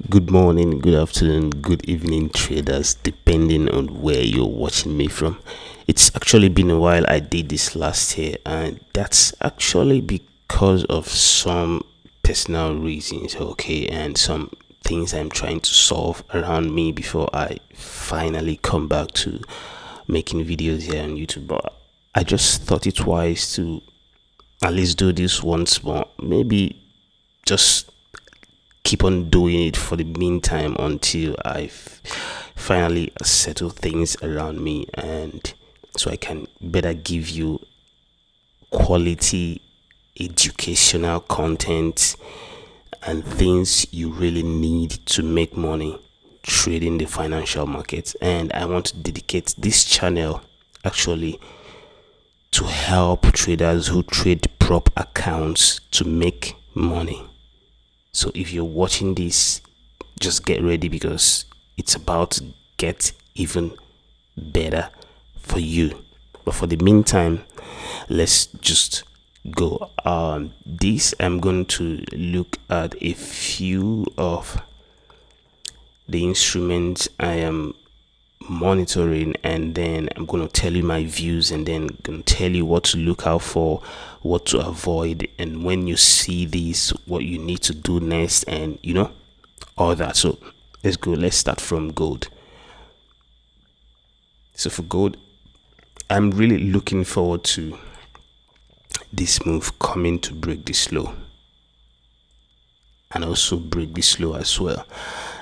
Good morning, good afternoon, good evening, traders, depending on where you're watching me from. It's actually been a while. I did this last year, and that's actually because of some personal reasons, okay, and some things I'm trying to solve around me before I finally come back to making videos here on YouTube. But I just thought it wise to at least do this once more. Maybe just keep on doing it for the meantime until I finally settle things around me, and so I can better give you quality educational content and things you really need to make money trading the financial markets. And I want to dedicate this channel actually to help traders who trade prop accounts to make money. So if you're watching this, just get ready because it's about to get even better for you. But for the meantime, let's just go. This I'm going to look at a few of the instruments I am monitoring, and then I'm going to tell you my views, and then going to tell you what to look out for, what to avoid, and when you see these, what you need to do next, and all that. So let's go. Let's start from gold. So for gold, I'm really looking forward to this move coming to break this low and also break this low as well,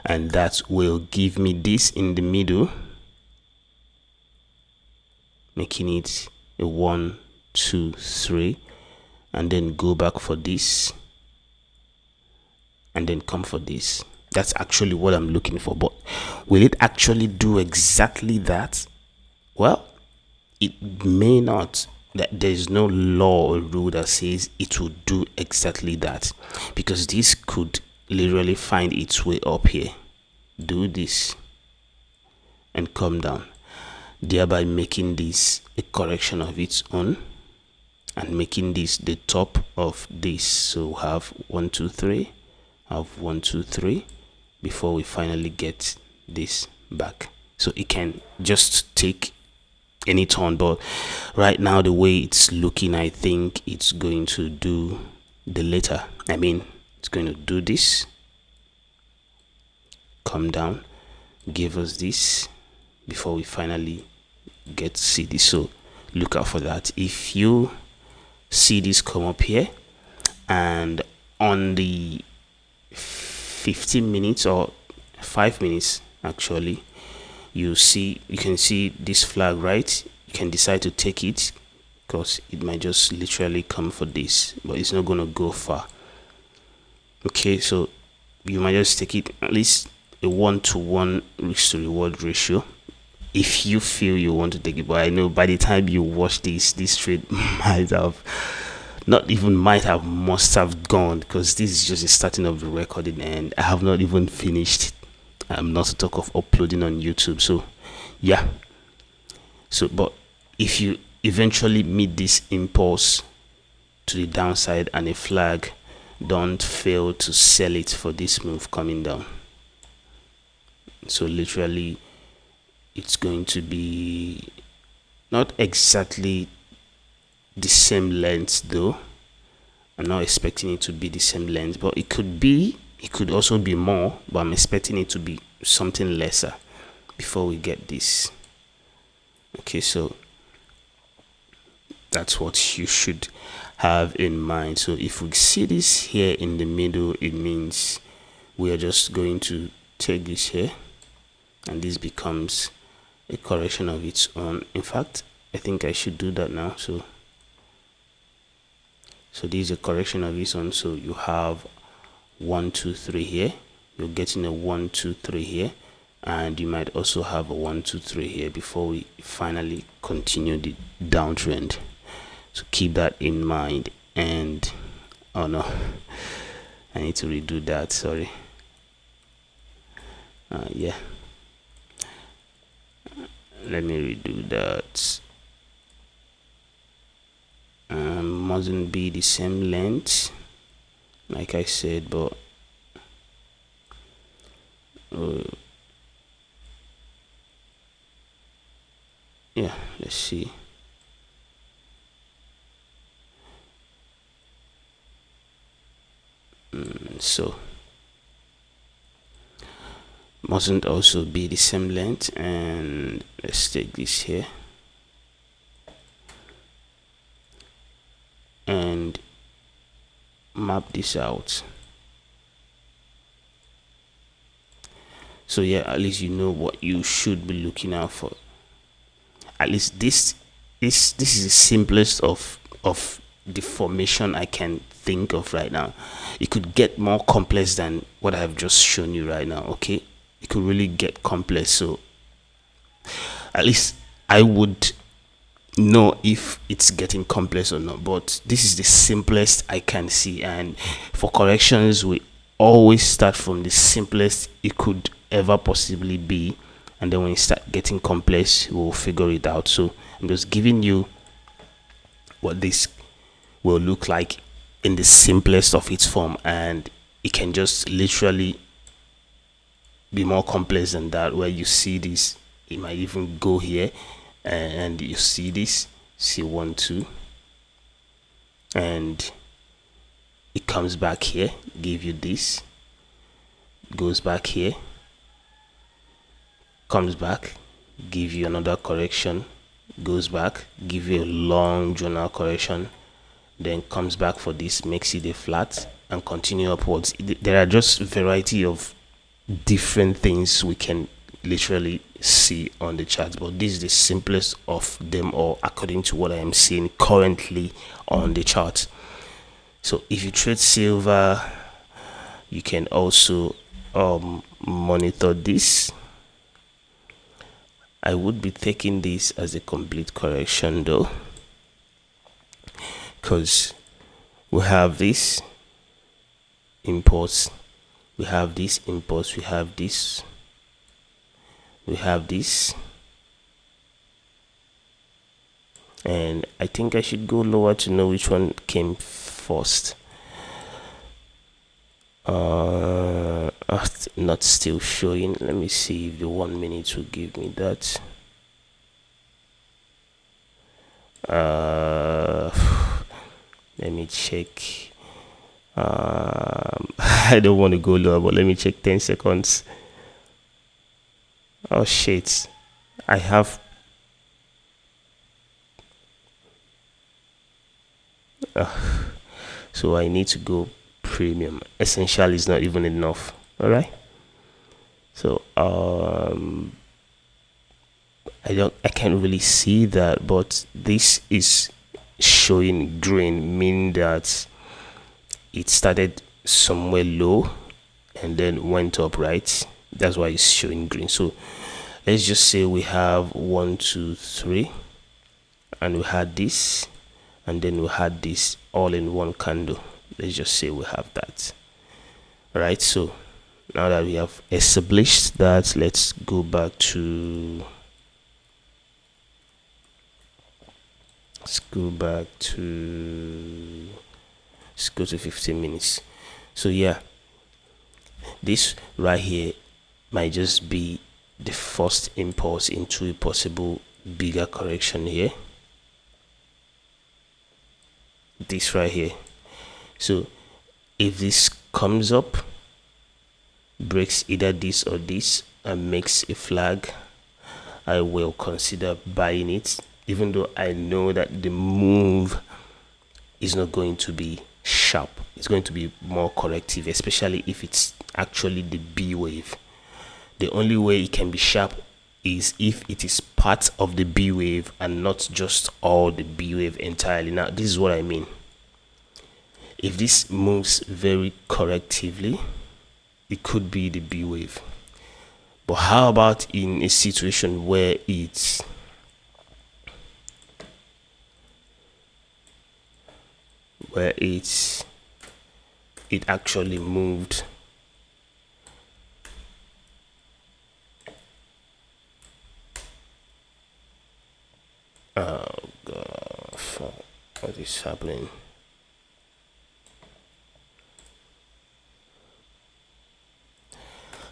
and that will give me this in the middle, making it a 1 2 3, and then go back for this and then come for this. That's actually what I'm looking for. But will it actually do exactly that? Well, it may not. That there's no law or rule that says it will do exactly that, because this could literally find its way up here, do this, and come down, thereby making this a correction of its own and making this the top of this. So have 1 2 3, have 1 2 3 before we finally get this back. So it can just take any turn, but right now the way it's looking, I think it's going to do the latter. It's going to do this, come down, give us this before we finally get to see this. So look out for that. If you see this come up here, and on the 15 minutes or 5 minutes actually, you can see this flag, right? You can decide to take it because it might just literally come for this, but it's not going to go far. Okay, so you might just take it, at least a 1-to-1 risk to reward ratio, if you feel you want to take it. But I know by the time you watch this trade might have must have gone, because this is just the starting of the recording and I have not even finished. I'm not to talk of uploading on YouTube. So yeah, but if you eventually meet this impulse to the downside and a flag, don't fail to sell it for this move coming down. So literally it's going to be not exactly the same length though. I'm not expecting it to be the same length, but it could also be more, but I'm expecting it to be something lesser before we get this. Okay, so that's what you should have in mind. So if we see this here in the middle, it means we are just going to take this here, and this becomes a correction of its own. In fact, I think I should do that now. So this is a correction of its own. So you have 1 2 3 here, you're getting a 1 2 3 here, and you might also have a 1 2 3 here before we finally continue the downtrend. So keep that in mind. And oh no, I need to redo that, sorry. Yeah, let me redo that. Mustn't be the same length like I said, but Yeah, let's see. So mustn't also be the same length, and let's take this here and map this out. So yeah, at least you know what you should be looking out for. At least this is the simplest of the formation I can think of right now. It could get more complex than what I've just shown you right now. Okay, it could really get complex. So at least I would know if it's getting complex or not, but this is the simplest I can see. And for corrections, we always start from the simplest it could ever possibly be, and then when it start getting complex, we'll figure it out. So I'm just giving you what this will look like in the simplest of its form, and it can just literally be more complex than that. Where you see this, it might even go here, and you see this, see 1 2, and it comes back here, give you this, goes back here, comes back, give you another correction, goes back, give you a long journal correction, then comes back for this, makes it a flat, and continue upwards. There are just variety of different things we can literally see on the chart, but this is the simplest of them all according to what I am seeing currently on the chart. So if you trade silver, you can also monitor this. I would be taking this as a complete correction though, because we have this imports, we have this imports, we have this, we have this, and I think I should go lower to know which one came first. Not still showing. Let me see if the 1 minute will give me that. Let me check. I don't want to go lower, but let me check 10 seconds. Oh shit, I have so I need to go premium. Essential is not even enough. All right, so I can't really see that, but this is showing green, meaning that it started somewhere low and then went up, right? That's why it's showing green. So let's just say we have 1 2 3, and we had this, and then we had this all in one candle. Let's just say we have that. All right, so now that we have established that, let's go back to let's go to 15 minutes. So yeah, this right here might just be the first impulse into a possible bigger correction here. This right here. So if this comes up, breaks either this or this, and makes a flag, I will consider buying it, even though I know that the move is not going to be sharp. It's going to be more corrective, especially if it's actually the B wave. The only way it can be sharp is if it is part of the B wave and not just all the B wave entirely. Now this is what I mean. If this moves very correctively, it could be the B wave. But how about in a situation where it actually moved oh god, fuck, what is happening?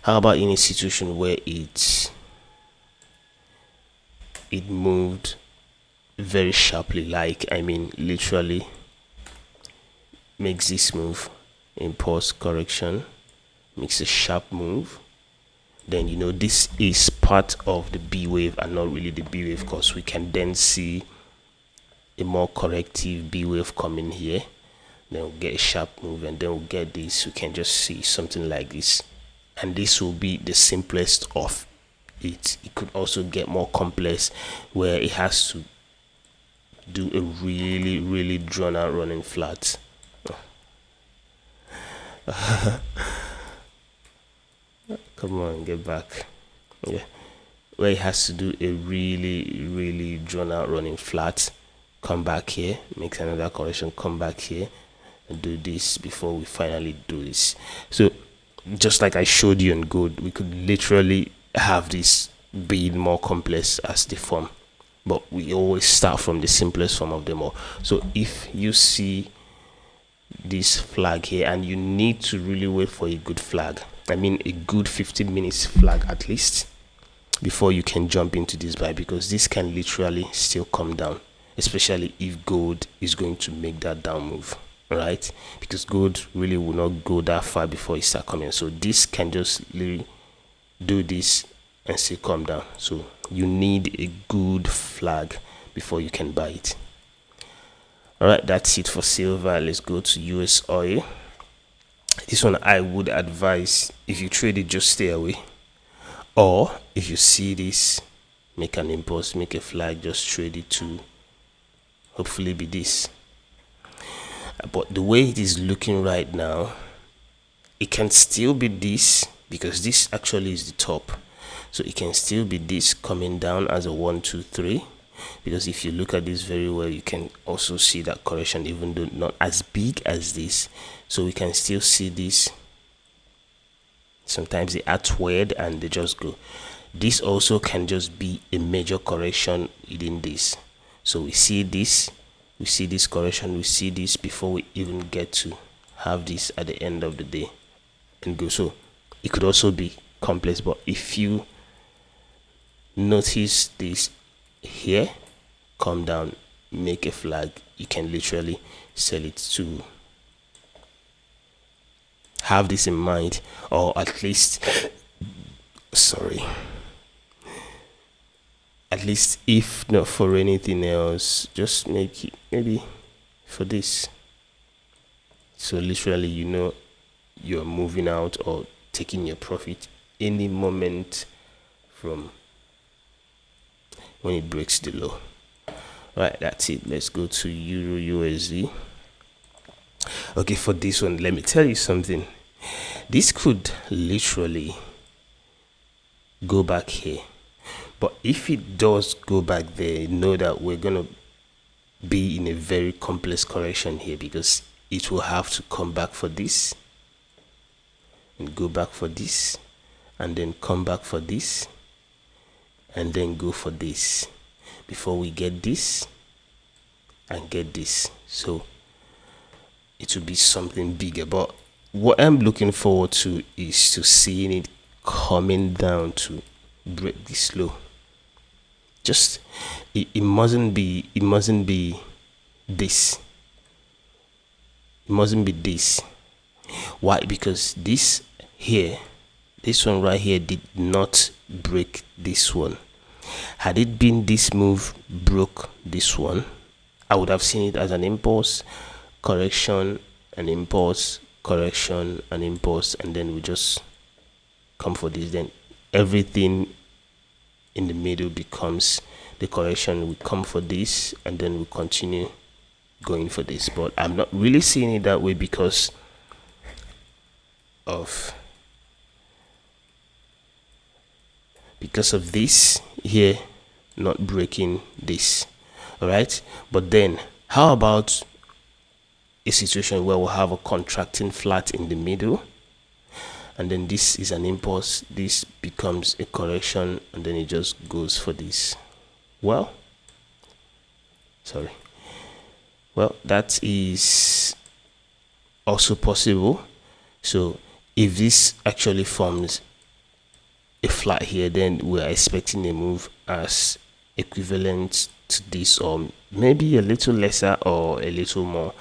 How about in a situation where it moved very sharply, like I mean literally makes this move, impulse correction, makes a sharp move, then you know this is part of the B wave and not really the B wave, because we can then see a more corrective B wave coming here, then we'll get a sharp move, and then we'll get this. We can just see something like this, and this will be the simplest of it. It could also get more complex where it has to do a really drawn out running flat. Come on, get back. Yeah, where it has to do a really drawn out running flat, come back here, make another correction, come back here and do this before we finally do this. So just like I showed you in gold, we could literally have this being more complex as the form, but we always start from the simplest form of them all. So if you see this flag here, and you need to really wait for a good flag, I mean a good 15 minutes flag at least, before you can jump into this buy, because this can literally still come down, especially if gold is going to make that down move, right? Because gold really will not go that far before it start coming. So this can just literally do this and still come down. So you need a good flag before you can buy it. All right, that's it for silver. Let's go to US oil. This one I would advise, if you trade it, just stay away. Or if you see this, make an impulse, make a flag, just trade it to hopefully be this. But the way it is looking right now, it can still be this, because this actually is the top. So it can still be this coming down as a 1 2 3, because if you look at this very well, you can also see that correction, even though not as big as this. So we can still see this. Sometimes they act weird and they just go. This also can just be a major correction within this. So we see this correction, we see this before we even get to have this at the end of the day and go. So it could also be complex, but if you notice this here, come down, make a flag, you can literally sell it to have this in mind, or at least if not for anything else, just make it maybe for this. So literally, you know, you're moving out or taking your profit any moment from when it breaks the low. Right, that's it. Let's go to Euro USD. Okay, for this one, let me tell you something. This could literally go back here, but if it does go back there, know that we're gonna be in a very complex correction here, because it will have to come back for this and go back for this, and then come back for this, and then go for this before we get this and get this. So it will be something bigger, but what I'm looking forward to is to seeing it coming down to break this low. Just it mustn't be this. It mustn't be this. Why? Because this here, this one right here did not break this one. Had it been this move broke this one, I would have seen it as an impulse correction, an impulse correction, an impulse, and then we just come for this. Then everything in the middle becomes the correction. We come for this, and then we continue going for this. But I'm not really seeing it that way because of this here not breaking this. All right, but then how about a situation where we'll have a contracting flat in the middle, and then this is an impulse, this becomes a correction, and then it just goes for this? Well, that is also possible. So if this actually forms a flat here, then we're expecting a move as equivalent to this, or maybe a little lesser or a little more,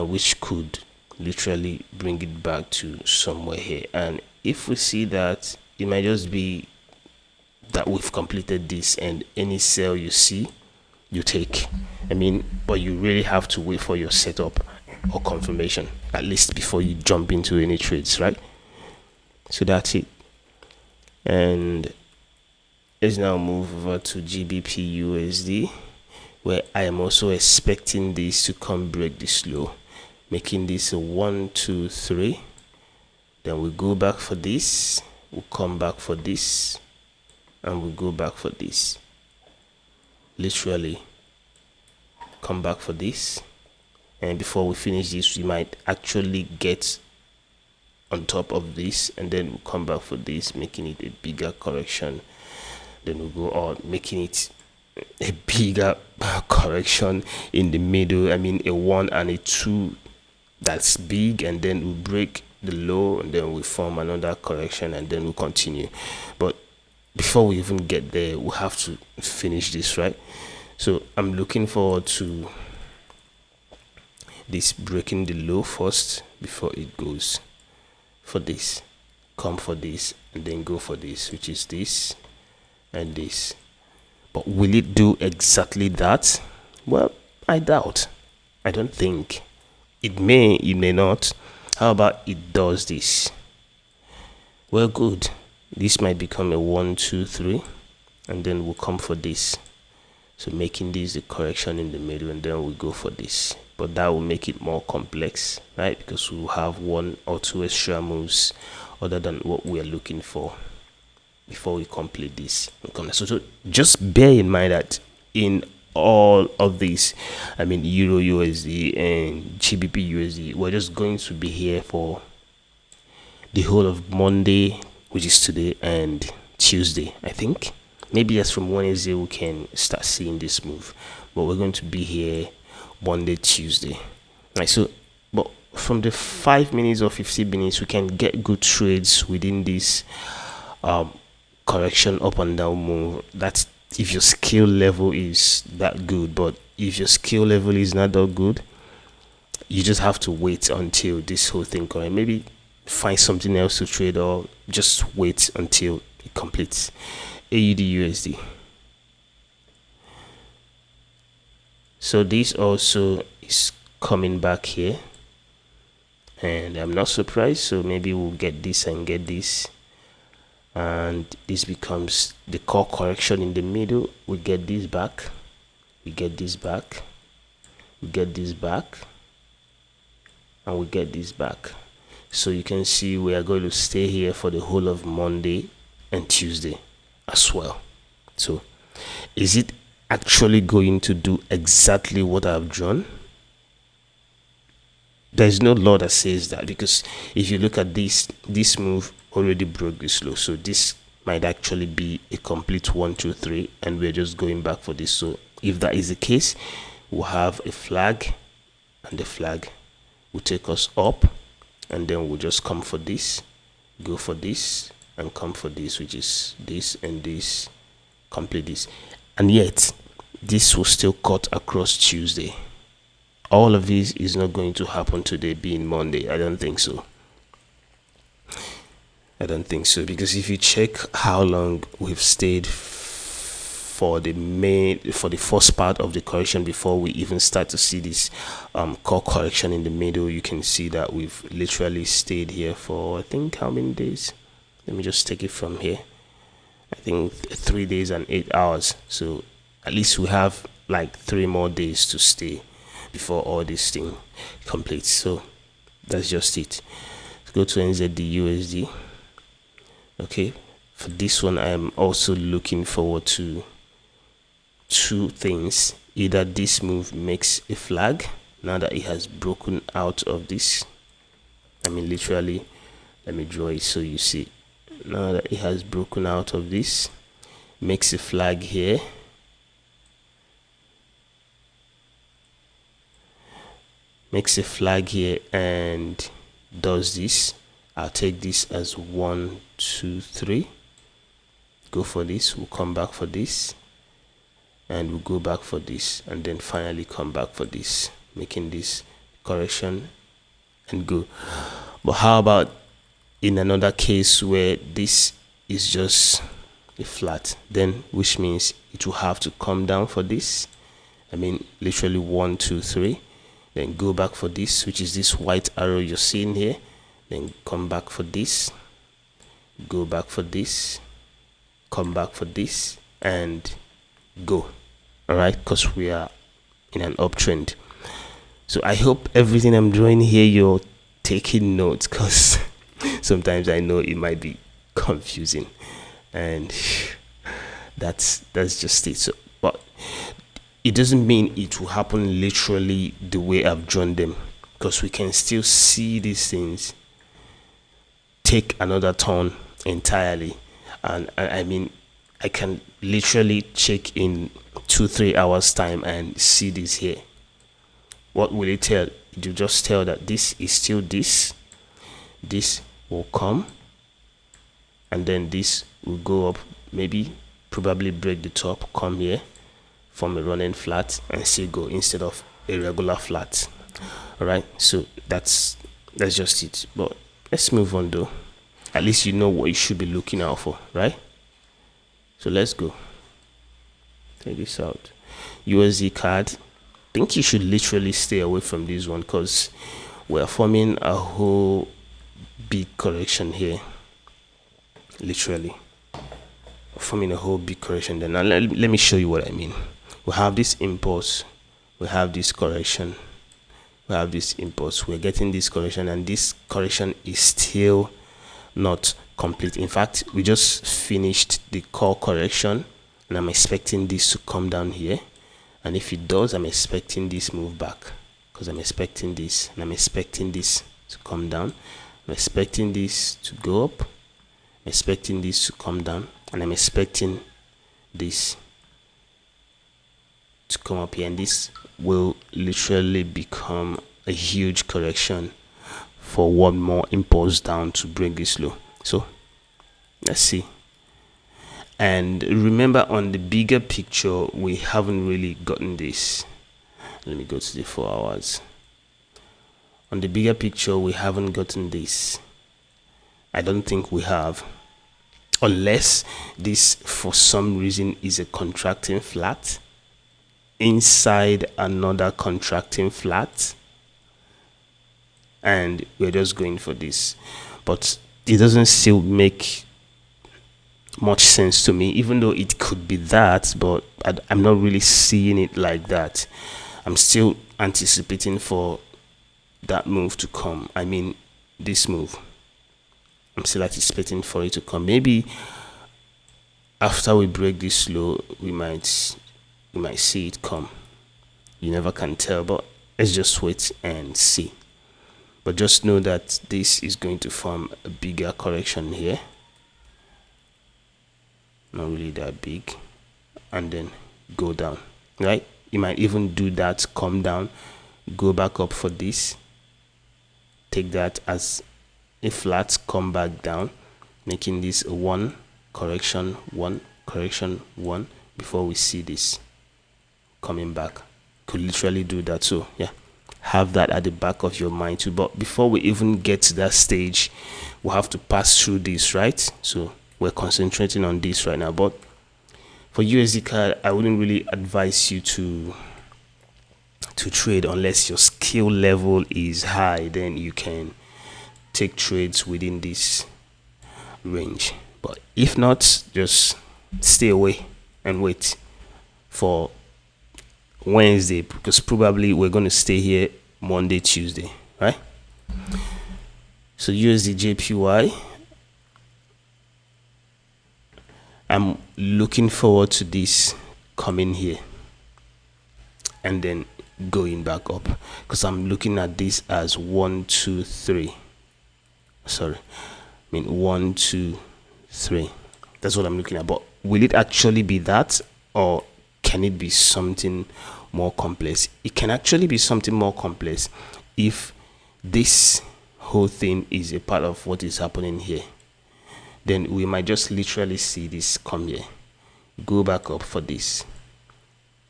which could literally bring it back to somewhere here. And if we see that, it might just be that we've completed this, and any sell you see, you take. I mean, but you really have to wait for your setup or confirmation, at least before you jump into any trades, right? So that's it. And let's now move over to GBP USD, where I am also expecting this to come break this low, making this a 1 2 3. Then we go back for this, we'll come back for this, and we'll go back for this. Literally come back for this, and before we finish this, we might actually get on top of this, and then we'll come back for this, making it a bigger correction. Then we'll go on, making it a bigger correction in the middle. I mean, a 1 and a 2, that's big, and then we'll break the low, and then we form another correction, and then we'll continue. But before we even get there, we'll have to finish this, right? So I'm looking forward to this breaking the low first before it goes for this, come for this, and then go for this, which is this and this. But will it do exactly that? Well, I doubt. I don't think. It may, it may not. How about it does this? Well, good. This might become a 1 2 3, and then we'll come for this. So making this a correction in the middle, and then we'll go for this. But that will make it more complex, right? Because we'll have 1 or 2 extra moves other than what we're looking for before we complete this. So just bear in mind that in all of these, I mean, Euro USD and GBP USD, we're just going to be here for the whole of Monday, which is today, and Tuesday, I think. Maybe just from Wednesday we can start seeing this move, but we're going to be here Monday, Tuesday. Right, so but from the 5 minutes or 15 minutes, we can get good trades within this correction up and down move. That's if your skill level is that good. But if your skill level is not that good, you just have to wait until this whole thing correct. Maybe find something else to trade, or just wait until it completes. AUD USD. So this also is coming back here, and I'm not surprised. So maybe we'll get this and get this, and this becomes the core correction in the middle. We get this back, we get this back, we get this back, and we get this back. So you can see we are going to stay here for the whole of Monday and Tuesday as well. So is it actually going to do exactly what I've drawn? There's no law that says that, because if you look at this move already broke this low, so this might actually be a complete 1 2 3, and we're just going back for this. So if that is the case, we'll have a flag, and the flag will take us up, and then we'll just come for this, go for this, and come for this, which is this and this, complete this. And yet this will still cut across Tuesday. All of this is not going to happen today, being Monday. I don't think so. I don't think so, because if you check how long we've stayed for the first part of the correction before we even start to see this core correction in the middle, you can see that we've literally stayed here for, I think, how many days? Let me just take it from here. I think 3 days and 8 hours. So at least we have like 3 more days to stay before all this thing completes. So that's just it. Let's go to NZD USD. Okay, for this one, I am also looking forward to 2 things. Either this move makes a flag now that it has broken out of this. I mean, literally, let me draw it so you see. Now that it has broken out of this, makes a flag here, and does this. I'll take this as 1 2 3, go for this, we'll come back for this, and we'll go back for this, and then finally come back for this, making this correction and go. But how about in another case where this is just a flat, then which means it will have to come down for this. I mean, literally 1, 2, 3, then go back for this, which is this white arrow you're seeing here, then come back for this, go back for this, come back for this, and go. All right, because we are in an uptrend. So I hope everything I'm drawing here you're taking notes, because sometimes I know it might be confusing, and that's just it. So, but it doesn't mean it will happen literally the way I've drawn them, because we can still see these things take another turn entirely. And I mean, I can literally check in 2-3 hours time and see this here. What will it tell? It will just tell that this is still this will come, and then this will go up, maybe probably break the top, come here, form a running flat, and still go instead of a regular flat. All right, so that's just it. But let's move on though. At least you know what you should be looking out for, right? So let's go. Take this out. USD card. I think you should literally stay away from this one, because we're forming a whole big correction here. Literally forming a whole big correction. Then now let me show you what I mean. We have this impulse, we have this correction, we have this impulse, we're getting this correction, and this correction is still not complete. In fact, we just finished the core correction, and I'm expecting this to come down here, and if it does, I'm expecting this move back, because I'm expecting this, and I'm expecting this to come down, I'm expecting this to go up, I'm expecting this to come down, and I'm expecting this to come up here, and this will literally become a huge correction for one more impulse down to break this low. So let's see. And remember, on the bigger picture, we haven't really gotten this. Let me go to the 4 hours. On the bigger picture, we haven't gotten this. I don't think we have, unless this for some reason is a contracting flat inside another contracting flat, and we're just going for this. But it doesn't still make much sense to me, even though it could be that, but I'm not really seeing it like that. I'm still anticipating for that move to come. I mean, this move, I'm still anticipating for it to come. Maybe after we break this low, we might see it come. You never can tell, but let's just wait and see. But just know that this is going to form a bigger correction here, not really that big, and then go down, right? You might even do that, come down, go back up for this, take that as a flat, come back down, making this a 1 correction 1 correction 1 before we see this coming back. Could literally do that. So yeah, have that at the back of your mind too. But before we even get to that stage, we'll have to pass through this, right? So we're concentrating on this right now. But for USD card, I wouldn't really advise you to trade unless your skill level is high. Then you can take trades within this range. But if not, just stay away and wait for Wednesday, because probably we're going to stay here Monday, Tuesday, right? So USD JPY, I'm looking forward to this coming here and then going back up, because I'm looking at this as 1, 2, 3. Sorry, I mean 1, 2, 3. That's what I'm looking at. But will it actually be that, or can it be something more complex? It can actually be something more complex if this whole thing is a part of what is happening here. then we might just literally see this come here, go back up for this,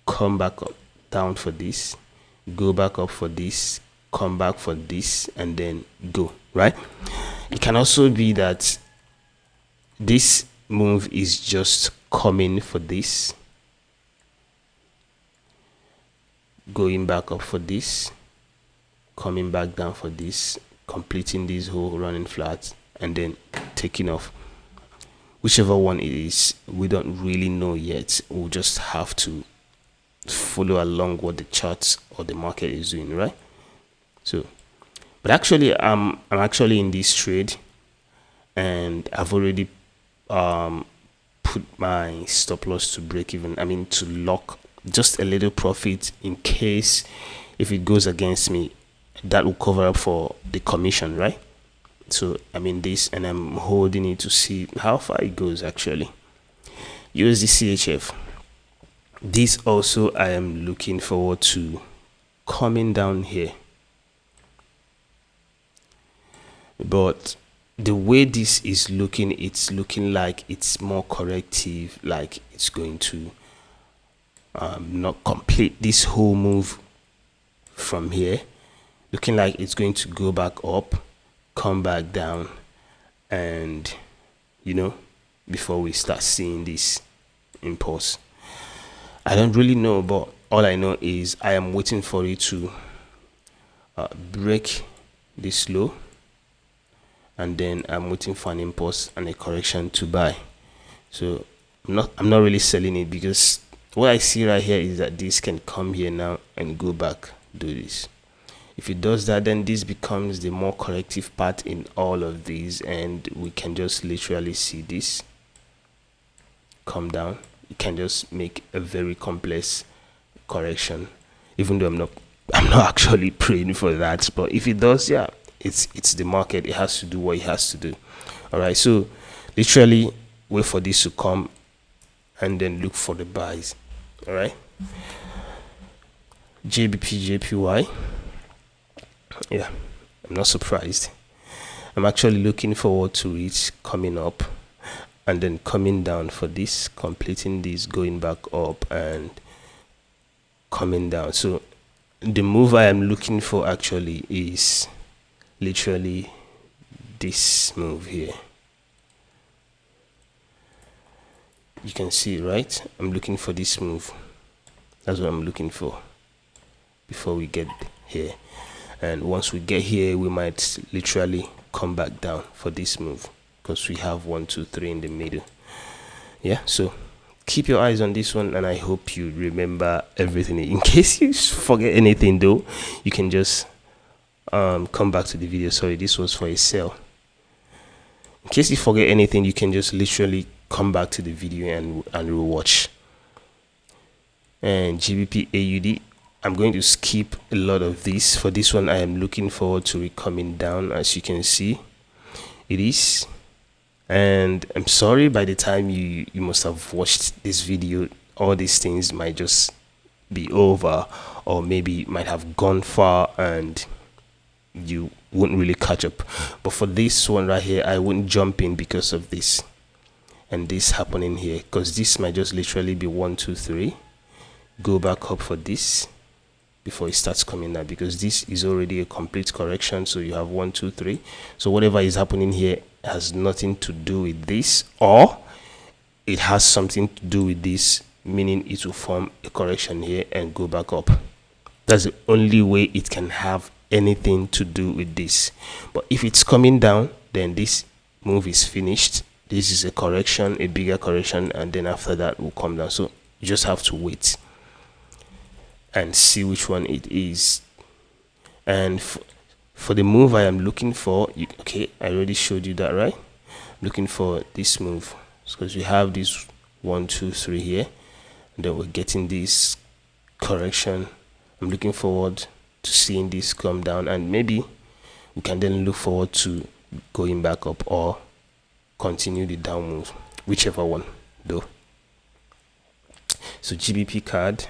come back up down for this, go back up for this, come back for this, and then go, right? It can also be that this move is just coming for this, going back up for this, coming back down for this, completing this whole running flat, and then taking off. Whichever one it is, we don't really know yet. We'll just have to follow along what the charts or the market is doing, right? So, but actually, I'm actually in this trade, and I've already put my stop loss to break even. I mean, to lock just a little profit in case if it goes against me, that will cover up for the commission, right? So I'm in this and I'm holding it to see how far it goes. Actually, USD CHF, this also I am looking forward to coming down here, but the way this is looking, it's looking like it's more corrective, like it's going to not complete this whole move from here, looking like it's going to go back up, come back down, and before we start seeing this impulse. I don't really know, but all I know is I am waiting for it to break this low, and then I'm waiting for an impulse and a correction to buy. So I'm not really selling it, because what I see right here is that this can come here now and go back, do this. If it does that, then this becomes the more corrective part in all of these, and we can just literally see this come down. It can just make a very complex correction, even though I'm not actually praying for that. But if it does, yeah, it's the market. It has to do what it has to do. All right, so literally wait for this to come and then look for the buys. All right, JBP JPY. Yeah, I'm not surprised. I'm actually looking forward to it coming up and then coming down for this, completing this, going back up and coming down. So the move I am looking for actually is literally this move here. You can see, right? I'm looking for this move. That's what I'm looking for before we get here. And once we get here, we might literally come back down for this move, because we have 1 2 3 in the middle. Yeah, so keep your eyes on this one, and I hope you remember everything. In case you forget anything though, you can just come back to the video. Sorry, this was for a sale. In case you forget anything, you can just literally come back to the video and rewatch. And GBP AUD, I'm going to skip a lot of this. For this one, I am looking forward to it coming down. As you can see, it is. And I'm sorry, by the time you must have watched this video, all these things might just be over, or maybe might have gone far and you wouldn't really catch up. But for this one right here, I wouldn't jump in because of this and this happening here, because this might just literally be 1 2 3, go back up for this before it starts coming down, because this is already a complete correction. So you have 1 2 3. So whatever is happening here has nothing to do with this, or it has something to do with this, meaning it will form a correction here and go back up. That's the only way it can have anything to do with this. But if it's coming down, then this move is finished. This is a correction, a bigger correction, and then after that will come down. So you just have to wait and see which one it is. And for the move I am looking for, okay, I already showed you that, right? I'm looking for this move, because we have this 1 2 3 here, and then we're getting this correction. I'm looking forward to seeing this come down, and maybe we can then look forward to going back up or continue the down move, whichever one though. So GBP card,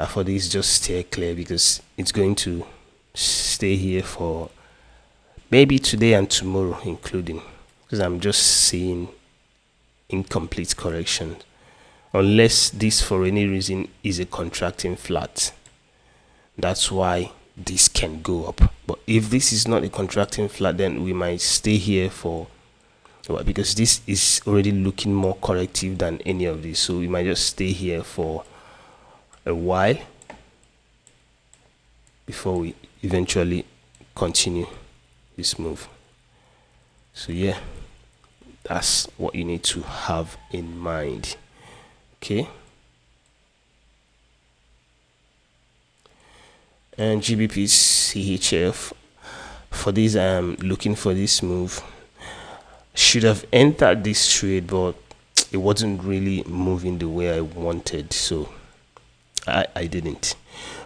for this, just stay clear, because it's going to stay here for maybe today and tomorrow including. because I'm just seeing incomplete correction, unless this for any reason is a contracting flat. That's why this can go up. But if this is not a contracting flat, then we might stay here for, because this is already looking more corrective than any of these, so we might just stay here for a while before we eventually continue this move. So yeah, that's what you need to have in mind. Okay, and GBP CHF, for this I'm looking for this move. Should have entered this trade, but it wasn't really moving the way I wanted, so I didn't.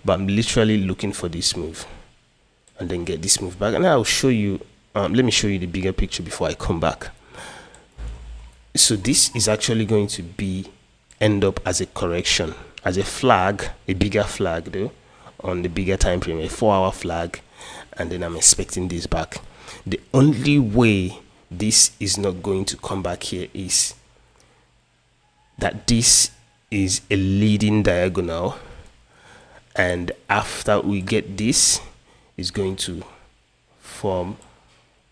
But I'm literally looking for this move and then get this move back, and I'll show you. Let me show you the bigger picture before I come back. So this is actually going to end up as a correction, as a flag, a bigger flag though, on the bigger time frame, a 4-hour flag, and then I'm expecting this back. The only way this is not going to come back here is that this is a leading diagonal, and after we get this, is going to form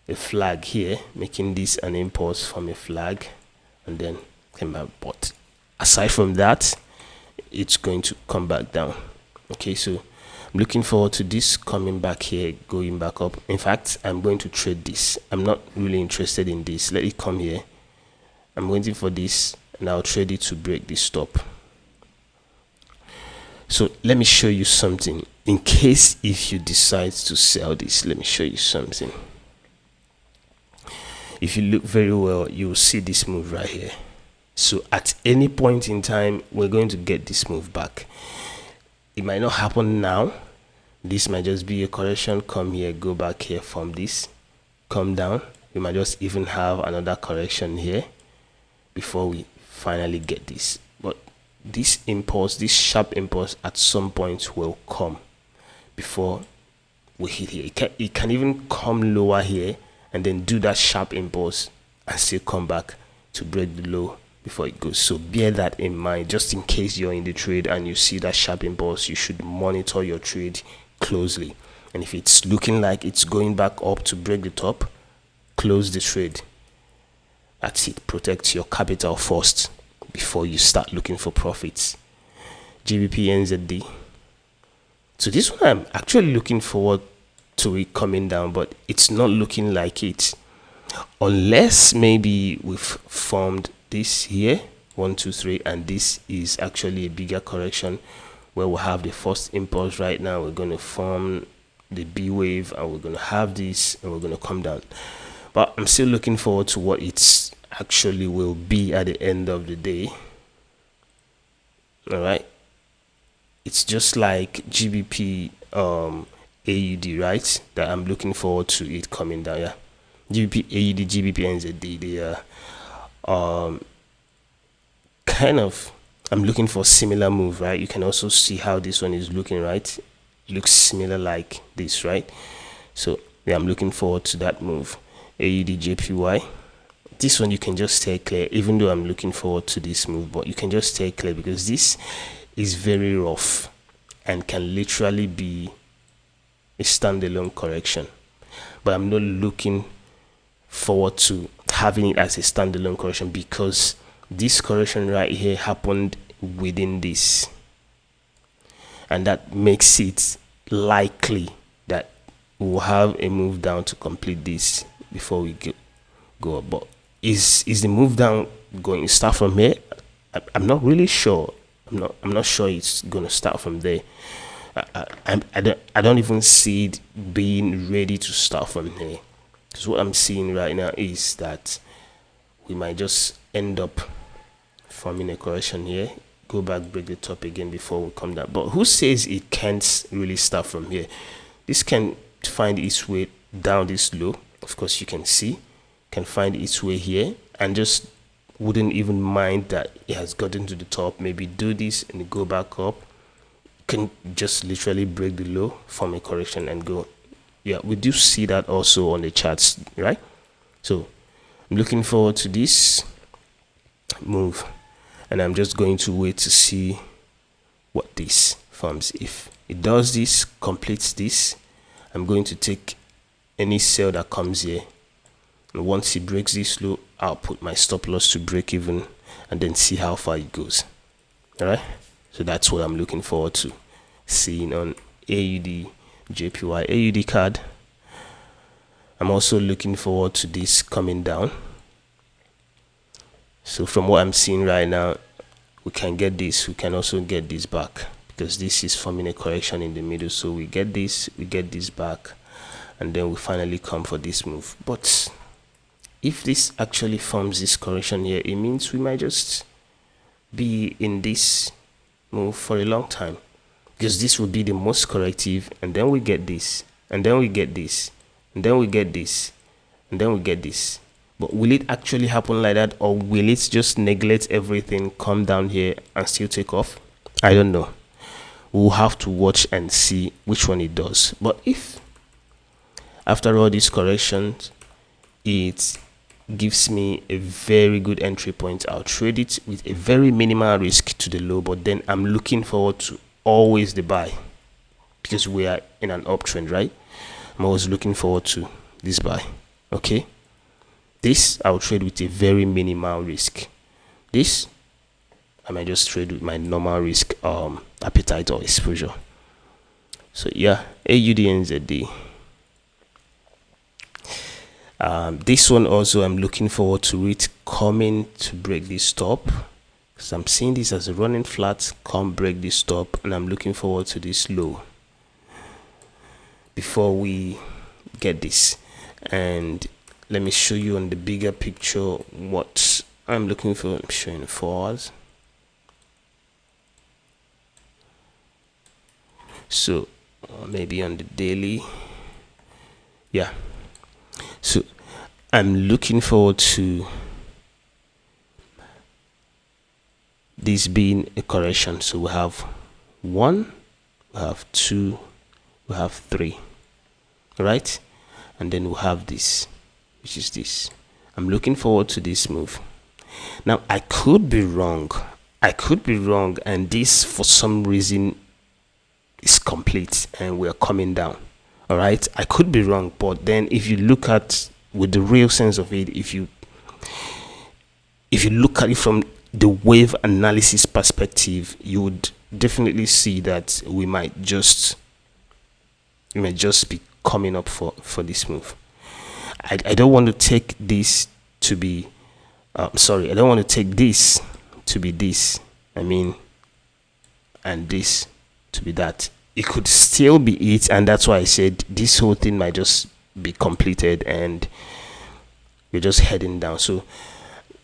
a flag here, making this an impulse from a flag, and then come back. But aside from that, it's going to come back down. Okay, so I'm looking forward to this coming back here, going back up. In fact, I'm going to trade this. I'm not really interested in this. Let it come here. I'm waiting for this, and I'll trade it to break this stop. So let me show you something. In case if you decide to sell this, let me show you something. If you look very well, you will see this move right here. So at any point in time, we're going to get this move back. It might not happen now. This might just be a correction. Come here, go back here, from this, come down. We might just even have another correction here before we finally get this. But this impulse, this sharp impulse, at some point will come before we hit here. It can even come lower here and then do that sharp impulse and still come back to break the low before it goes. So bear that in mind, just in case you're in the trade and you see that sharp impulse. You should monitor your trade closely, and if it's looking like it's going back up to break the top, close the trade. That's it. Protect your capital first before you start looking for profits. GBP NZD. So this one I'm actually looking forward to it coming down, but it's not looking like it, unless maybe we've formed this here, 1 2 3, and this is actually a bigger correction where we'll have the first impulse. Right now we're going to form the B wave, and we're going to have this, and we're going to come down. But I'm still looking forward to what it's actually will be at the end of the day. All right, it's just like GBP AUD, right? That I'm looking forward to it coming down. Yeah, GBP AUD, GBP NZD, they are kind of, I'm looking for similar move, right? You can also see how this one is looking, right? Looks similar like this, right? So yeah, I'm looking forward to that move. AUD JPY, this one you can just stay clear, even though I'm looking forward to this move, but you can just stay clear because this is very rough and can literally be a standalone correction. But I'm not looking forward to having it as a standalone correction, because this correction right here happened within this, and that makes it likely that we'll have a move down to complete this before we go up. But is the move down going to start from here? I'm not really sure. I'm not sure it's going to start from there. I don't even see it being ready to start from here, because what I'm seeing right now is that we might just end up forming a correction here, go back, break the top again before we come down. But who says it can't really start from here? This can find its way down this low. Of course, you can see, can find its way here, and just wouldn't even mind that it has gotten to the top, maybe do this and go back up. Can just literally break the low, form a correction and go. Yeah, we do see that also on the charts, right? So I'm looking forward to this move, and I'm just going to wait to see what this forms. If it does this, completes this, I'm going to take any sell that comes here, and once it breaks this low, I'll put my stop loss to break even and then see how far it goes. All right, so that's what I'm looking forward to seeing on AUD JPY AUD card. I'm also looking forward to this coming down. So from what I'm seeing right now, we can get this, we can also get this back, because this is forming a correction in the middle. So we get this back, and then we finally come for this move. But if this actually forms this correction here, it means we might just be in this move for a long time, because this will be the most corrective, and then we get this, and then we get this, and then we get this, and then we get this. But will it actually happen like that, or will it just neglect everything, come down here and still take off? I don't know. We'll have to watch and see which one it does. But if after all these corrections it gives me a very good entry point, I'll trade it with a very minimal risk to the low. But then I'm looking forward to always the buy, because we are in an uptrend, right? I'm always looking forward to this buy. Okay, this I'll trade with a very minimal risk. This I might just trade with my normal risk appetite or exposure. So yeah, AUDNZD. This one also I'm looking forward to it coming to break this stop, because I'm seeing this as a running flat, come break this stop, and I'm looking forward to this low before we get this. And let me show you on the bigger picture what I'm looking for. I'm showing the 4 hours. So maybe on the daily, yeah. So I'm looking forward to this being a correction. So we have 1, we have 2, we have 3, right? And then we'll have this, which is this. I'm looking forward to this move. Now I could be wrong, and this for some reason is complete and we're coming down. All right, I could be wrong, but then if you look at with the real sense of it, if you look at it from the wave analysis perspective, you would definitely see that we might just be coming up for this move. I don't want to take this to be I don't want to take this to be this, and this to be that. It could still be it, and that's why I said this whole thing might just be completed and we're just heading down. So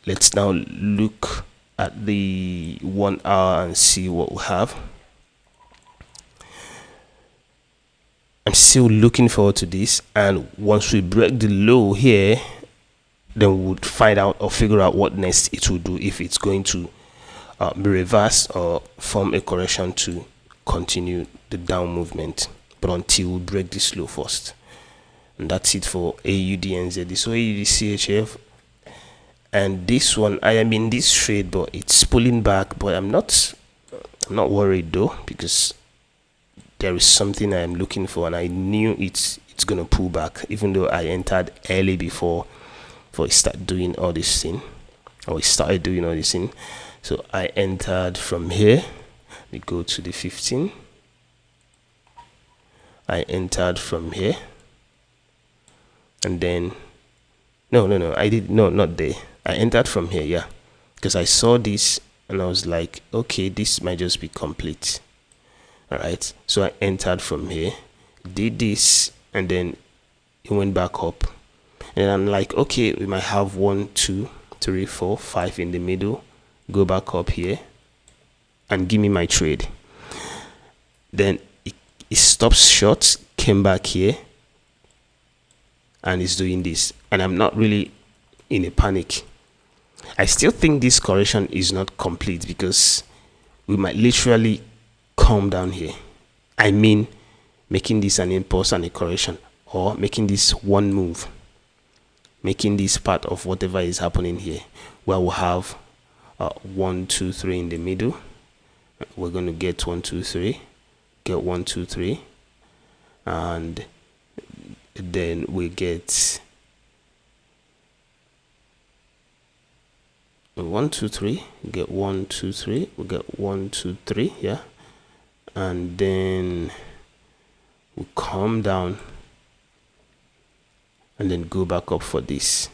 let's now look at the 1 hour and see what we have. I'm still looking forward to this, and once we break the low here, then we would find out or figure out what next it will do, if it's going to be reversed or form a correction to continue the down movement. But until we break this low first. And that's it for AUDNZD. So AUDCHF, and this one, I am in this trade, but it's pulling back. But I'm not worried though, because there is something I am looking for, and I knew it's gonna pull back, even though I entered early before it started doing all this thing, So I entered from here. We go to the 15. I entered from here, and then not there. I entered from here, yeah, because I saw this and I was like, okay, this might just be complete. All right, so I entered from here, did this, and then it went back up, and I'm like, okay, we might have 1, 2, 3, 4, 5 in the middle, go back up here and give me my trade. Then it stops short, came back here, and it's doing this, and I'm not really in a panic. I still think this correction is not complete, because we might literally come down here. Making this an impulse and a correction, or making this one move. making this part of whatever is happening here, where we'll have 1 2 3 in the middle. We're going to get 1 2 3, get 1 2 3, and then we get 1 2 3, get 1 2 3, we get 1 2 3, yeah, and then we come down and then go back up for this.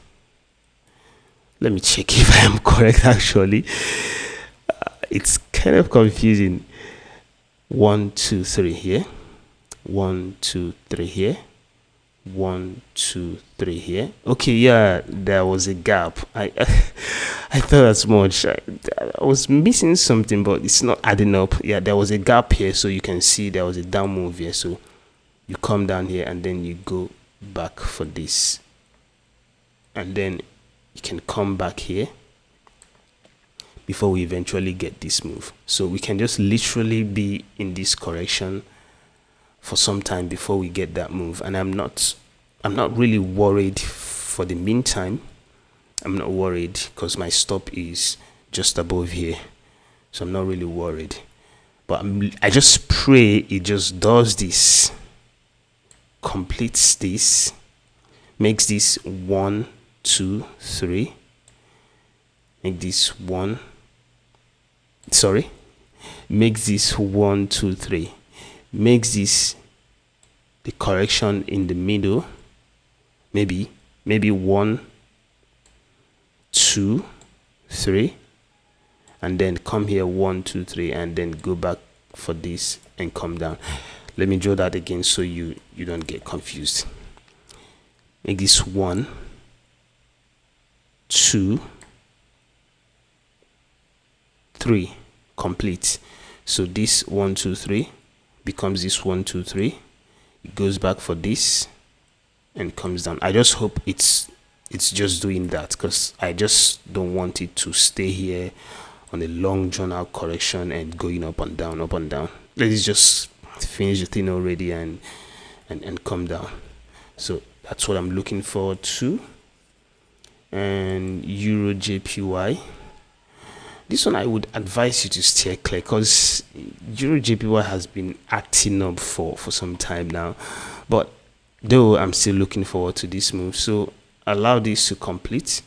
Let me check if I am correct. Actually, it's kind of confusing. 1 2 3 here, 1 2 3 here, 1 2 3 here. Okay, yeah, there was a gap. I I thought as much. I was missing something, but it's not adding up. Yeah, there was a gap here, so you can see there was a down move here. So you come down here and then you go back for this, and then you can come back here before we eventually get this move. So we can just literally be in this correction for some time before we get that move. And I'm not really worried for the meantime. I'm not worried because my stop is just above here, so I'm not really worried. But I just pray it just does this, completes this, makes this 1 2 3, make this 1, sorry, makes this 1 2 3, makes this the correction in the middle, maybe 1 2 3, and then come here 1 2 3, and then go back for this and come down. Let me draw that again so you don't get confused. Make this 1 2 3, complete. So this 1 2 3 becomes this 1 2 3. It goes back for this and comes down. I just hope it's just doing that, because I just don't want it to stay here on a long drawn out correction and going up and down, up and down. Let's just finish the thing already and come down. So that's what I'm looking forward to. And Euro JPY, this one I would advise you to steer clear, because Euro JPY has been acting up for some time now, but though I'm still looking forward to this move. So allow this to complete.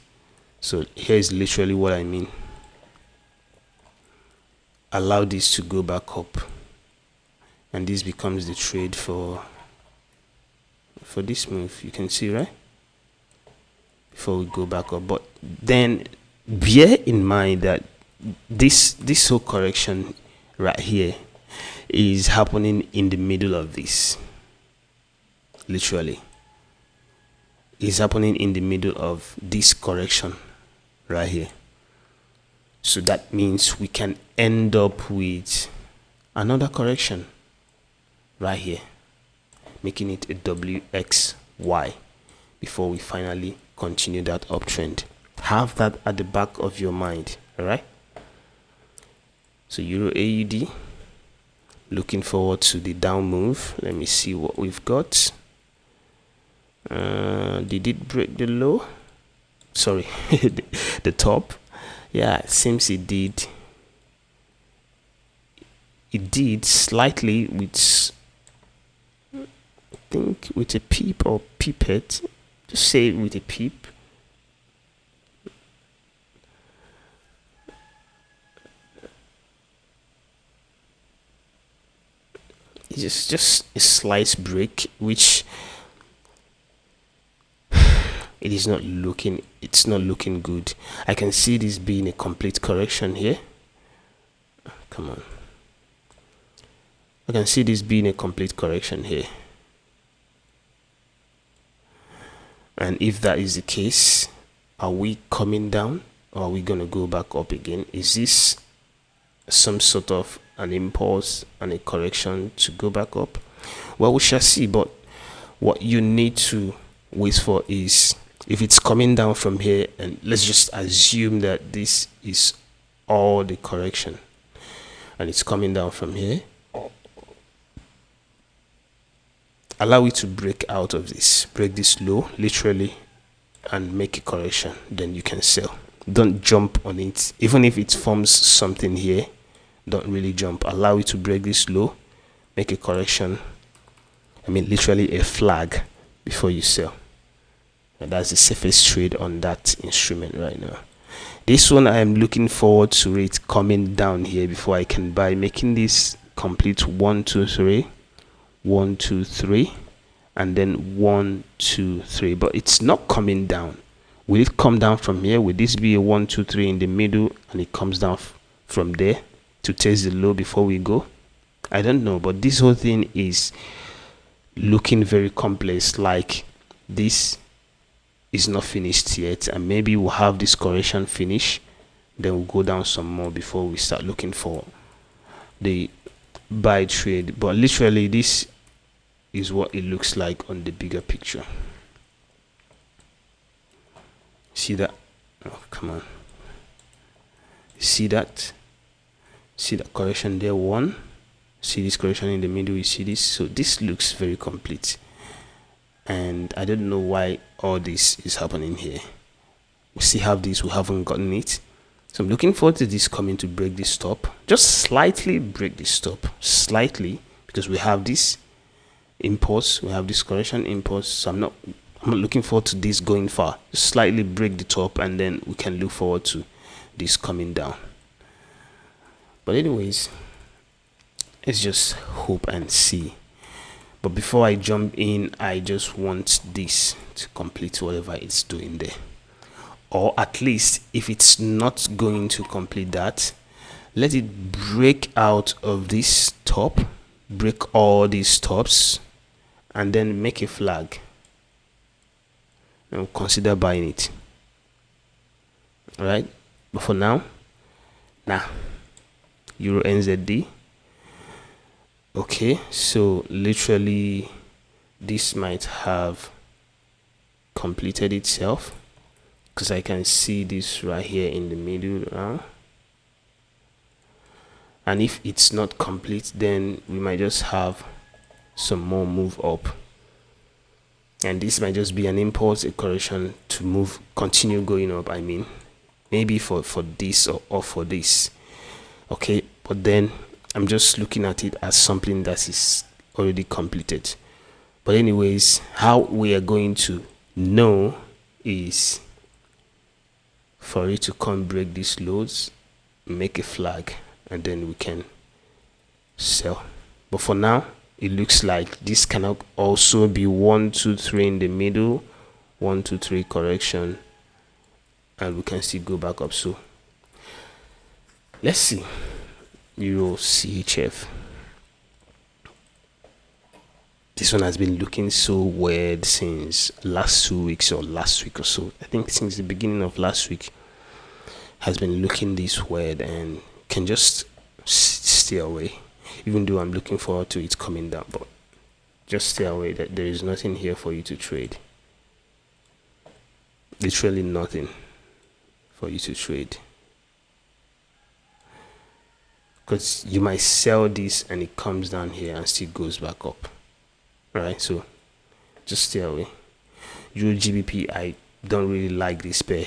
So here is literally what I mean. Allow this to go back up, and this becomes the trade for this move. You can see, right? Before we go back up, but then bear in mind that this whole correction right here is happening in the middle of this. Literally, is happening in the middle of this correction right here. So that means we can end up with another correction right here, making it a WXY before we finally continue that uptrend. Have that at the back of your mind. All right. So Euro AUD, looking forward to the down move. Let me see what we've got. Did it break the low? Sorry, the top. Yeah, it seems it did. It did slightly with, I think, with a peep or pipette. Just say with a peep. It's just a slight break, which it's not looking good. I can see this being a complete correction here. Come on. I can see this being a complete correction here. And if that is the case, are we coming down, or are we going to go back up again? Is this some sort of an impulse and a correction to go back up? Well, we shall see. But what you need to wait for is, if it's coming down from here, and let's just assume that this is all the correction and it's coming down from here, allow it to break out of this, break this low, literally and make a correction, then you can sell. Don't jump on it. Even if it forms something here, don't really jump. Allow it to break this low, make a correction, I mean literally a flag, before you sell. And that's the safest trade on that instrument right now. This one I am looking forward to it coming down here before I can buy, making this complete 1 2 3 1 2 3 and then 1 2 3, but it's not coming down. Will it come down from here? Will this be a 1 2 3 in the middle and it comes down from there to test the low before we go? I don't know, but this whole thing is looking very complex. Like, this is not finished yet, and maybe we'll have this correction finish, then we'll go down some more before we start looking for the buy trade. But literally, this is what it looks like on the bigger picture. See that? Oh, come on. See that? See that correction there? One. See this correction in the middle? You see this? So this looks very complete, and I don't know why all this is happening here. We still have this, we haven't gotten it. So I'm looking forward to this coming to break this stop, just slightly break this stop, slightly, because we have this impulse, we have this correction impulse. So I'm not looking forward to this going far. Just slightly break the top, and then we can look forward to this coming down. But anyways, let's just hope and see. But before I jump in, I just want this to complete whatever it's doing there. Or at least, if it's not going to complete that, let it break out of this top, break all these tops, and then make a flag. And consider buying it. Alright? But for now, Euro NZD. Okay, so literally this might have completed itself, because I can see this right here in the middle now. And if it's not complete, then we might just have some more move up, and this might just be an impulse, a correction to move, continue going up. I mean, maybe for this or for this. Okay, but then I'm just looking at it as something that is already completed. But anyways, how we are going to know is for it to come break these lows, make a flag, and then we can sell. But for now, it looks like this can also be 1 2 3 in the middle, 1 2 3 correction, and we can still go back up. So let's see. Euro CHF. This one has been looking so weird since last 2 weeks or last week or so. I think since the beginning of last week has been looking this weird, and can just stay away. Even though I'm looking forward to it coming down, but just stay away. That there is nothing here for you to trade. Literally nothing for you to trade. Because you might sell this and it comes down here and still goes back up. Alright, so just stay away. Euro GBP, I don't really like this pair.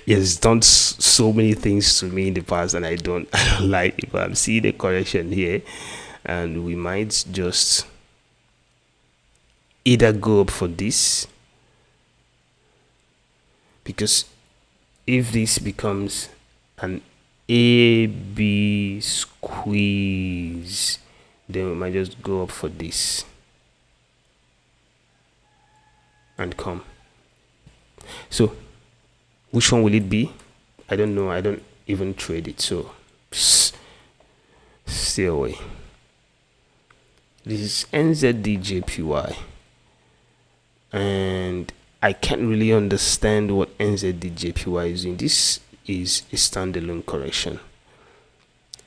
It's done so many things to me in the past, and I don't like it. But I'm seeing the correction here, and we might just either go up for this, because if this becomes an AB squeeze, then we might just go up for this and come. So which one will it be? I don't know. I don't even trade it, so stay away. This is NZDJPY, and I can't really understand what NZDJPY is doing. This is a standalone correction,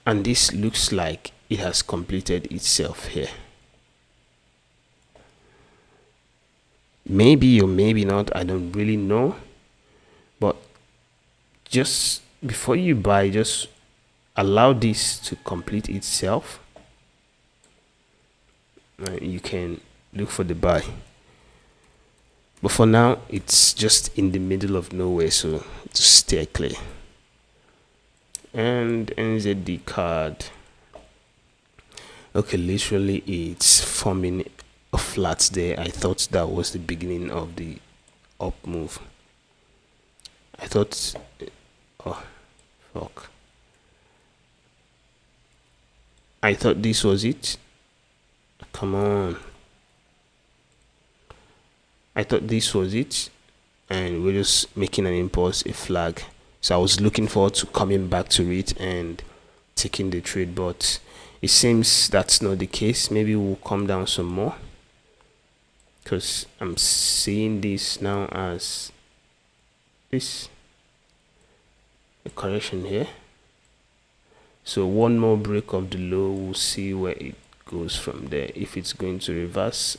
and this looks like it has completed itself here. Maybe or maybe not, I don't really know. But just before you buy, just allow this to complete itself, and you can look for the buy. But for now, it's just in the middle of nowhere, so just stay clear. And NZD card. Okay, literally it's forming a flat there. I thought that was the beginning of the up move. I thought, oh fuck, I thought this was it. Come on, I thought this was it, and we're just making an impulse, a flag. So I was looking forward to coming back to it and taking the trade, but it seems that's not the case. Maybe we'll come down some more, because I'm seeing this now as this a correction here. So one more break of the low, we'll see where it goes from there, if it's going to reverse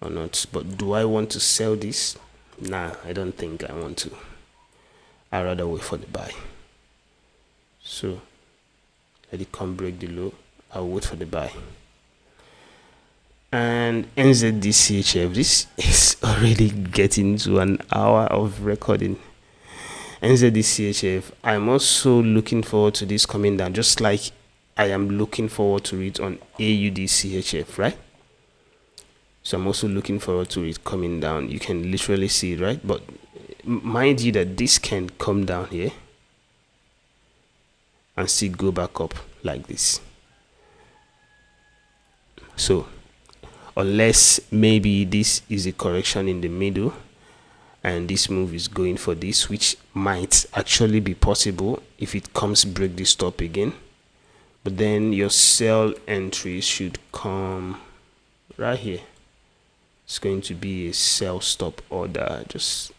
or not. But do I want to sell this? Nah, I don't think I want to. I'd rather wait for the buy. So let it come break the low, I'll wait for the buy. And NZDCHF, this is already getting to an hour of recording. NZDCHF, I'm also looking forward to this coming down, just like I am looking forward to it on AUDCHF, right? So I'm also looking forward to it coming down. You can literally see it, right? But mind you that this can come down here and still go back up like this. So unless maybe this is a correction in the middle and this move is going for this, which might actually be possible if it comes break this top again. But then your sell entry should come right here. It's going to be a sell stop order, just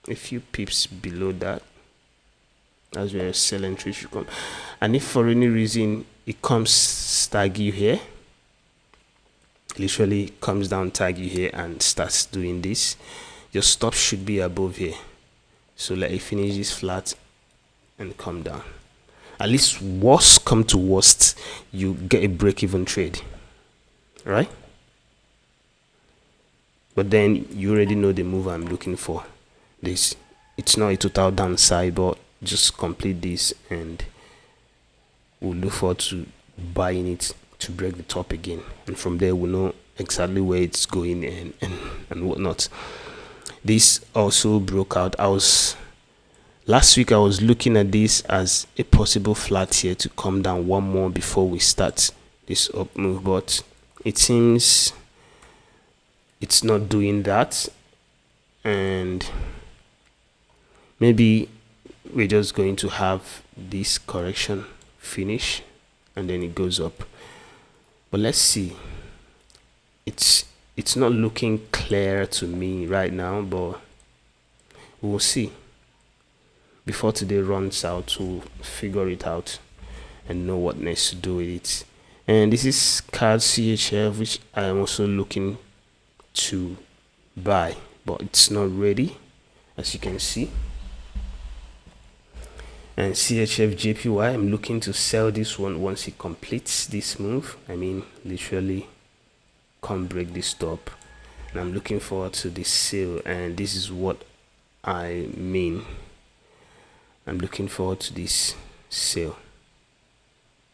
a few pips below that. That's where a sell entry should come. And if for any reason it comes tag you here, literally comes down, tag you here and starts doing this, your stop should be above here. So let it finish this flat and come down. At least worst come to worst, you get a break-even trade, right? But then you already know the move I'm looking for. This, it's not a total downside, but just complete this and we'll look forward to buying it to break the top again, and from there we'll know exactly where it's going and whatnot. This also broke out. Last week I was looking at this as a possible flat here to come down one more before we start this up move, but it seems it's not doing that, and maybe we're just going to have this correction finish and then it goes up. But let's see. It's not looking clear to me right now, but we'll see. Before today runs out, we'll figure it out and know what next to do with it. And this is card CHF, which I am also looking to buy, but it's not ready, as you can see. And CHF JPY, I'm looking to sell this one once it completes this move. I mean, literally come break this top, and I'm looking forward to this sale. And this is what I mean, I'm looking forward to this sale.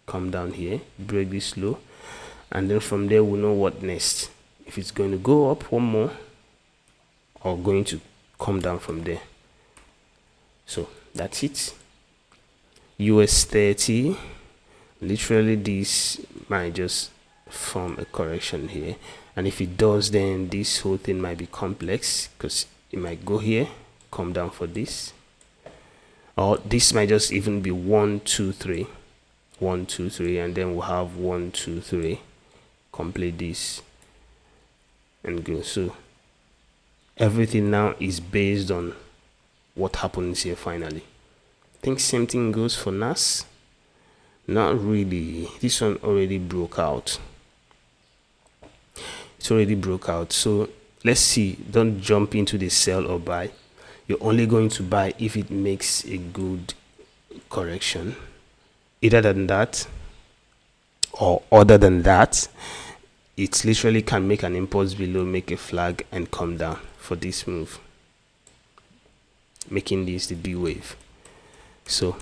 Come down here, break this low, and then from there we'll know what next, if it's going to go up one more or going to come down from there. So that's it. US 30, literally this might just form a correction here, and if it does, then this whole thing might be complex, because it might go here, come down for this, or this might just even be 1 2 3 1 2 3, and then we'll have 1 2 3, complete this and go. So everything now is based on what happens here finally. I think same thing goes for NAS. Not really. This one already broke out. It's already broke out. So let's see. Don't jump into the sell or buy. You're only going to buy if it makes a good correction. Either than that or other than that, it literally can make an impulse below, make a flag, and come down for this move, making this the B wave. So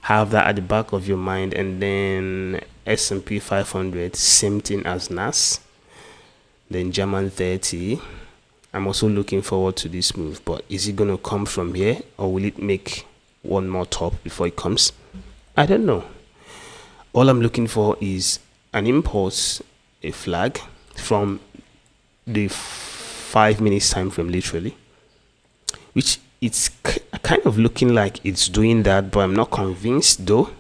have that at the back of your mind. And then S&P 500, same thing as NAS. Then German 30, I'm also looking forward to this move, but is it going to come from here, or will it make one more top before it comes? I don't know. All I'm looking for is an impulse, a flag from the 5 minutes time frame, literally, which it's kind of looking like it's doing that, but I'm not convinced though,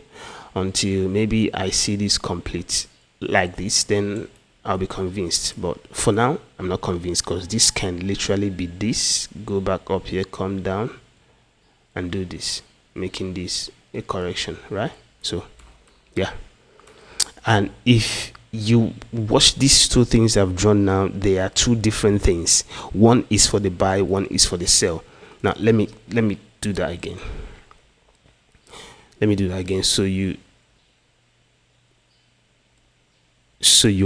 until maybe I see this complete like this, then I'll be convinced. But for now, I'm not convinced, because this can literally be this, go back up here, come down, and do this, making this a correction, right? So yeah. And if you watch these two things I've drawn now, they are two different things. One is for the buy, one is for the sell. Now let me do that again. Let me do that again so you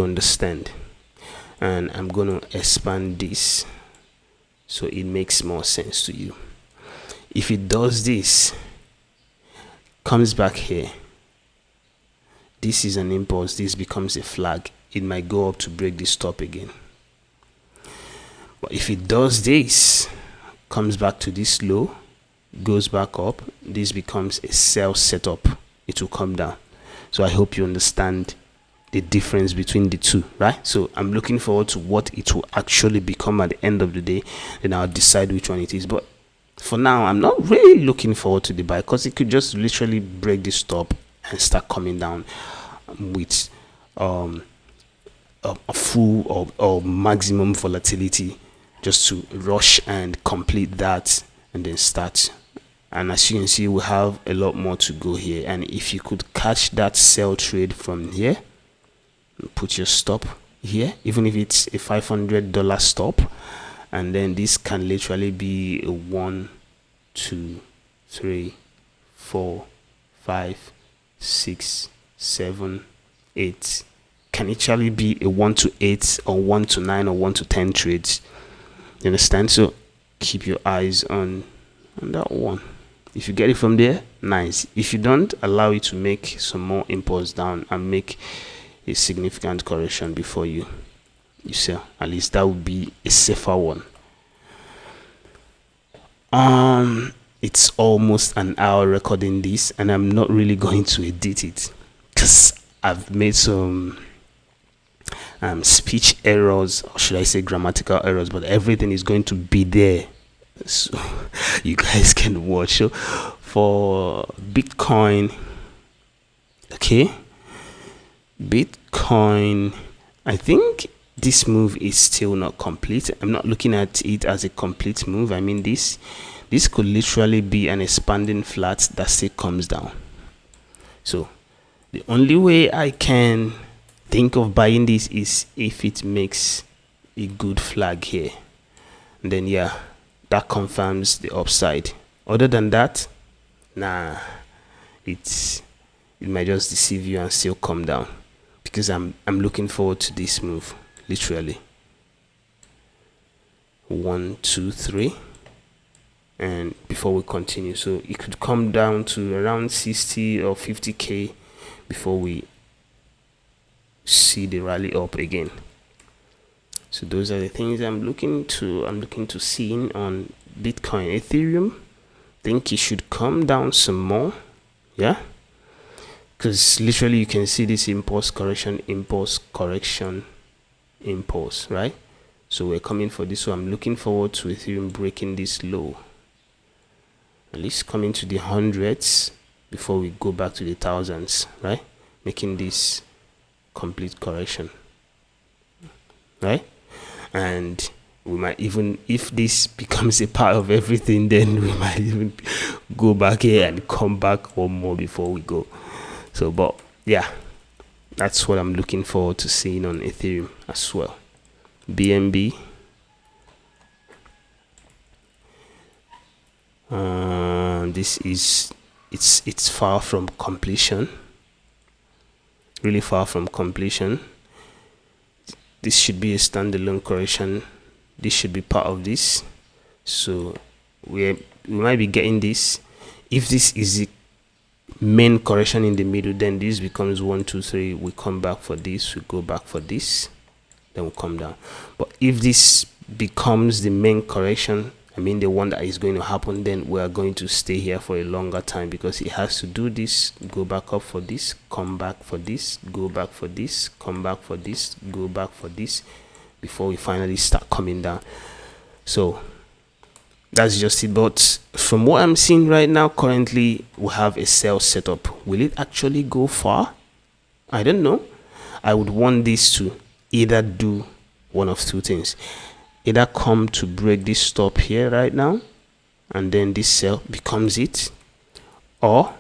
understand. And I'm going to expand this so it makes more sense to you. If it does this, comes back here, this is an impulse, this becomes a flag, it might go up to break this top again. But if it does this, comes back to this low, goes back up, this becomes a sell setup, it will come down. So I hope you understand the difference between the two, right? So I'm looking forward to what it will actually become at the end of the day, and I'll decide which one it is. But for now, I'm not really looking forward to the buy, because it could just literally break this top and start coming down with a full or maximum volatility, just to rush and complete that and then start. And as you can see, we have a lot more to go here. And if you could catch that sell trade from here, put your stop here, even if it's a $500 stop, and then this can literally be a 1, 2, 3, 4, 5, 6, 7, 8. Can actually be a 1 to 8 or 1 to 9 or 1 to 10 trades. You understand? So keep your eyes on that one. If you get it from there, nice. If you don't, allow it to make some more impulse down and make a significant correction before you sell. At least that would be a safer one. It's almost an hour recording this, and I'm not really going to edit it because I've made some speech errors, or should I say grammatical errors, but everything is going to be there so you guys can watch. So for Bitcoin, okay, Bitcoin, I think this move is still not complete. I'm not looking at it as a complete move. I mean, this could literally be an expanding flat that still comes down. So the only way I can think of buying this is if it makes a good flag here, and then yeah, that confirms the upside. Other than that, nah, it might just deceive you and still come down, because I'm looking forward to this move, literally. 1, 2, 3, and before we continue, so it could come down to around 60 or 50k before we see the rally up again. So those are the things I'm looking to see on Bitcoin. Ethereum, think it should come down some more, yeah, because literally you can see this impulse correction, right? So we're coming for this. So I'm looking forward to Ethereum breaking this low, at least coming to the hundreds before we go back to the thousands, right? Making this complete correction, right? And we might even, if this becomes a part of everything, then we might even go back here and come back one more before we go. So, but yeah, that's what I'm looking forward to seeing on Ethereum as well. BNB, this is it's far from completion, really far from completion. this should be a standalone correction. This should be part of this. So we might be getting this. If this is the main correction in the middle, then this becomes 1 2 3. We come back for this, we go back for this, then we'll come down. But if this becomes the main correction, I mean the one that is going to happen, then we are going to stay here for a longer time, because it has to do this, go back up for this, come back for this, go back for this, come back for this, go back for this, before we finally start coming down. So that's just it. But from what I'm seeing right now, currently we have a sell setup. Will it actually go far? I don't know. I would want this to either do one of two things: either come to break this stop here right now, and then this sell becomes it, or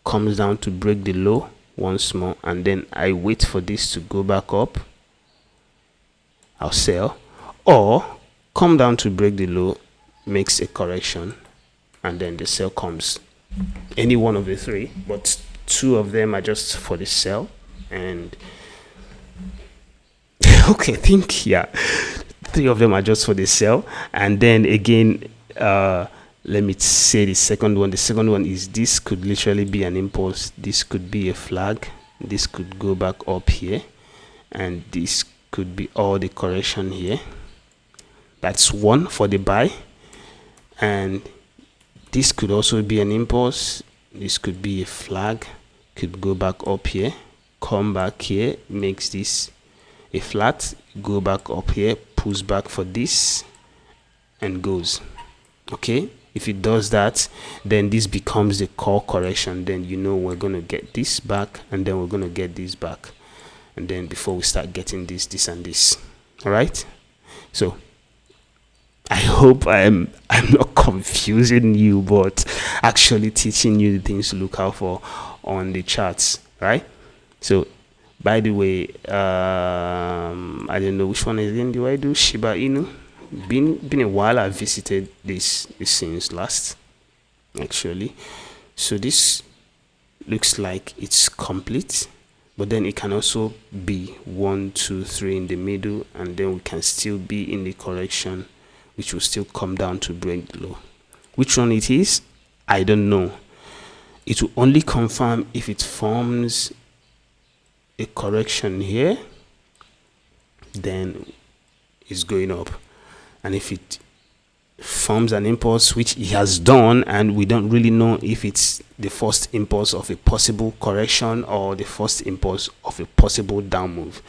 comes down to break the low once more, and then I wait for this to go back up, I'll sell, or come down to break the low, makes a correction, and then the sell comes. Any one of the three, but two of them are just for the sell. And okay, I think, yeah, three of them are just for the sell. And then again, let me say the second one. The second one is, this could literally be an impulse, this could be a flag, this could go back up here, and this could be all the correction here. That's one for the buy. And this could also be an impulse, this could be a flag, could go back up here, come back here, makes this a flat, go back up here, pulls back for this, and goes. Okay, if it does that, then this becomes the core correction. Then you know we're going to get this back, and then we're going to get this back, and then before we start getting this and this. All right, so I hope I'm not confusing you, but actually teaching you the things to look out for on the charts, right? So, by the way, I don't know which one again do I do. Shiba Inu. Been a while. I visited this since last, actually. So this looks like it's complete, but then it can also be 1 2 3 in the middle, and then we can still be in the correction, which will still come down to break the low. Which one it is, I don't know. It will only confirm if it forms a correction here, then it's going up. And if it forms an impulse, which it has done, and we don't really know if it's the first impulse of a possible correction or the first impulse of a possible down move.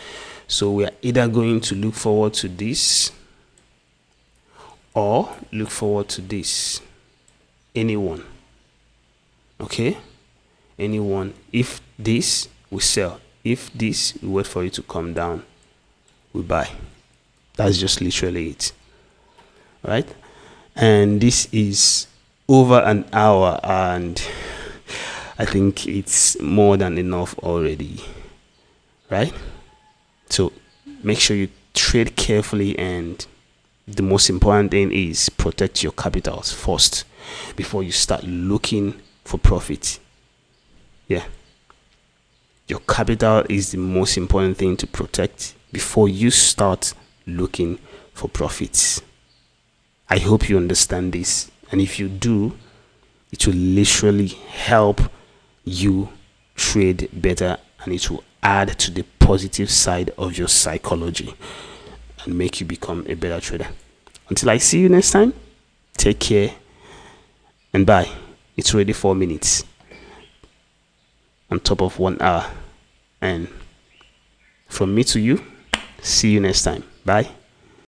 So we are either going to look forward to this or look forward to this. Anyone. Okay, anyone. If this, we sell. If this, we wait for it to come down, we buy. That's just literally it. All right, and this is over an hour, and I think it's more than enough already, right? So make sure you trade carefully, and the most important thing is protect your capitals first before you start looking for profit. Yeah, your capital is the most important thing to protect before you start looking for profits. I hope you understand this, and if you do, it will literally help you trade better, and it will add to the positive side of your psychology and make you become a better trader. Until I see you next time, take care and bye. It's already 4 minutes on top of 1 hour, and from me to you, see you next time. Bye.